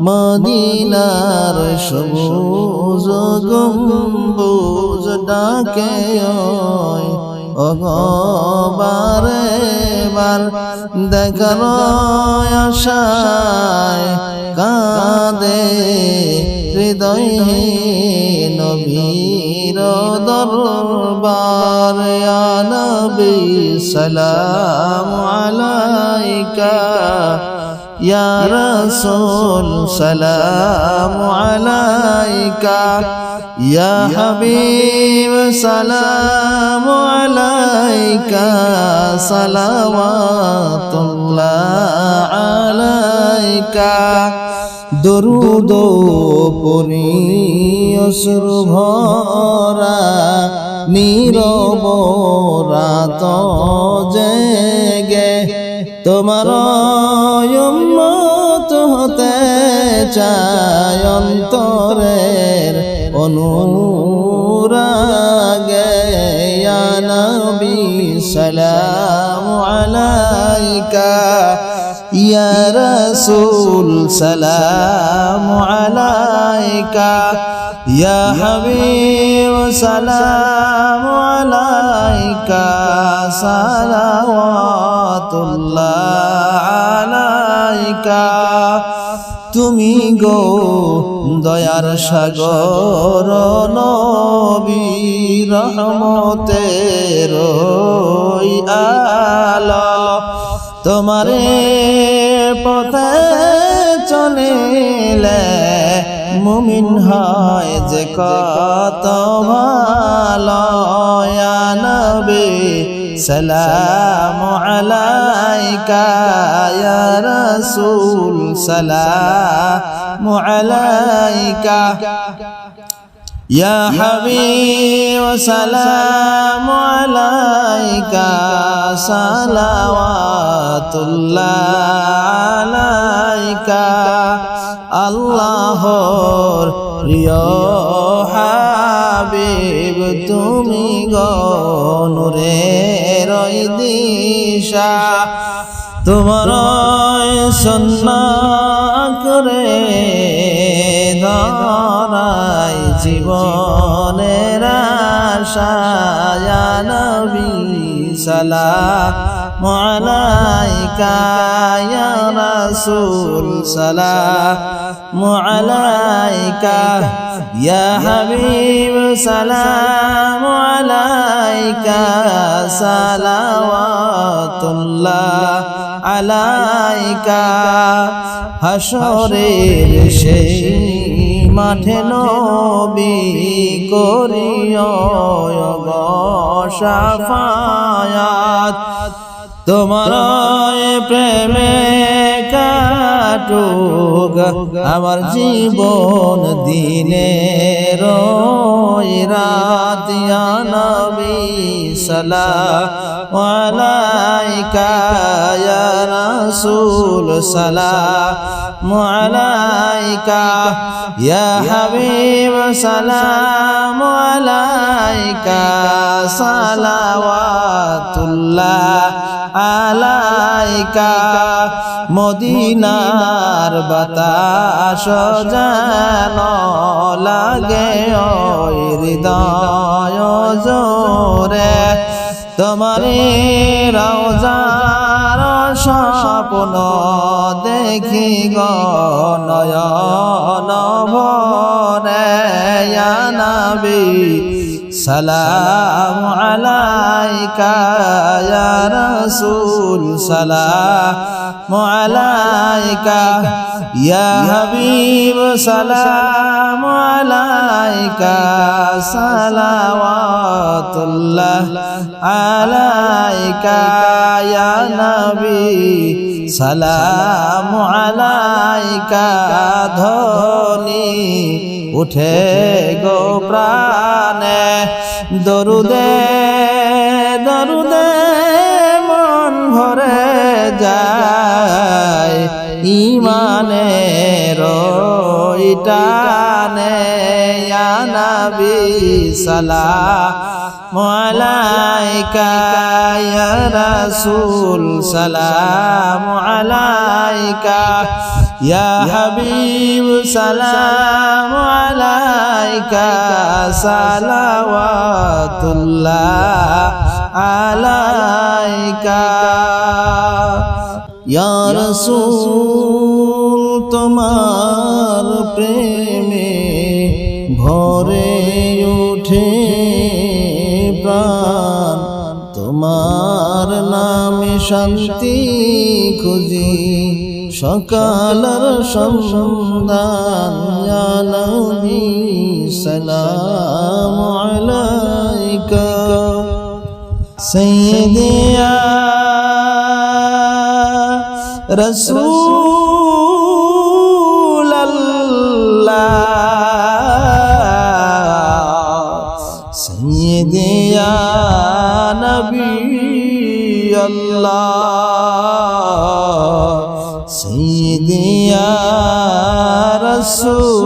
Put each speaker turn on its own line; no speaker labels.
মদিনার সবুজ গম্বুজ ডাকে বারে বার দেখার আশায় কাঁদে হৃদয় নবীর দরবার। ইয়া নবী সালামু আলাইকা, ইয়া রাসূল সালামু আলাইকা, ইয়া হাবিব সালামু আলাইকা, সালাওয়াতুল্লাহ আলাইকা। দরুদ পড়ি অশ্রু ভরা নীরব রাত জেগে, তোমার উম্মত হতে চায় অন্তরের অনুরাগে। ইয়া নবী সালামু আলাইকা, ইয়া রাসূল সালামু আলাইকা, ইয়া হাবিব সালামু আলাইকা, সালাওয়াতুল্লাহ আলাইকা। তুমি গো দয়ার সাগর নবী, রহমতের আলো, তোমারে পথে চলিলে মুমিন হয় যে কত ভালো। ইয়া নবী সালামু আলাইকা, ইয়া রাসূল সালামু আলাইকা, ইয়া হাবিব সালামু আলাইকা, সালাওয়াতুল্লাহ আলাইকা। আল্লাহর প্রিয় হাবিব তুমি গো নূরের দিশা, তোমার সুন্নাত করে ধরাই জীবনের আশা। ইয়া নবী সালামু আলাইকা, ইয়া রাসূল সালামু আলাইকা, ইয়া হাবিব সালামু আলাইকা, সালাওয়াতুল্লাহ আলাইকা। হাসরের সেই মাঠে নবী করিও শাফায়াত, তোমার প্রেমে কাটুক আমার জীবন দিনের রাত। ইয়া নবী সালামু আলাইকা, ইয়া রাসূল সালামু আলাইকা, ইয়া হাবিব সালামু আলাইকা, সালাওয়াতুল্লাহ আলাইকা। মদিনার বাতাস যেন লাগে ওই হৃদয় জোরে, তোমারে রওজার স্বপ্ন দেখি গো নয়ন ভরে। ইয়া নবী সালামু আলাইকা, ইয়া রাসূল সালামু আলাইকা, ইয়া হাবিব সালামু আলাইকা, সালাওয়াতুল্লাহ আলাইকা। ইয়া নবী সালামু আলাইকা, ধ্বনি উঠে গো প্রাণে দরুদে দরুদে মন ভরে যায় ঈমানের টানে। ইয়া নবী সালামু আলাইকা, ইয়া রাসূল সালামু আলাইকা, ইয়া হাবিব সালামু আলাইকা সালাওয়াতুল্লাহ আলাইকা ইয়া রাসূল তোমার প্রেমে ভরে ওঠে প্রাণ তোমার নামে শান্তি খুঁজি সকালের সন্ধান ইয়া নবী সালামু আলাইকা সাইয়্যিদি ইয়া রাসূলুল্লাহ সাইয়্যিদি ইয়া নবী আল্লাহ সাইয়্যিদি ইয়া রাসূলুল্লাহ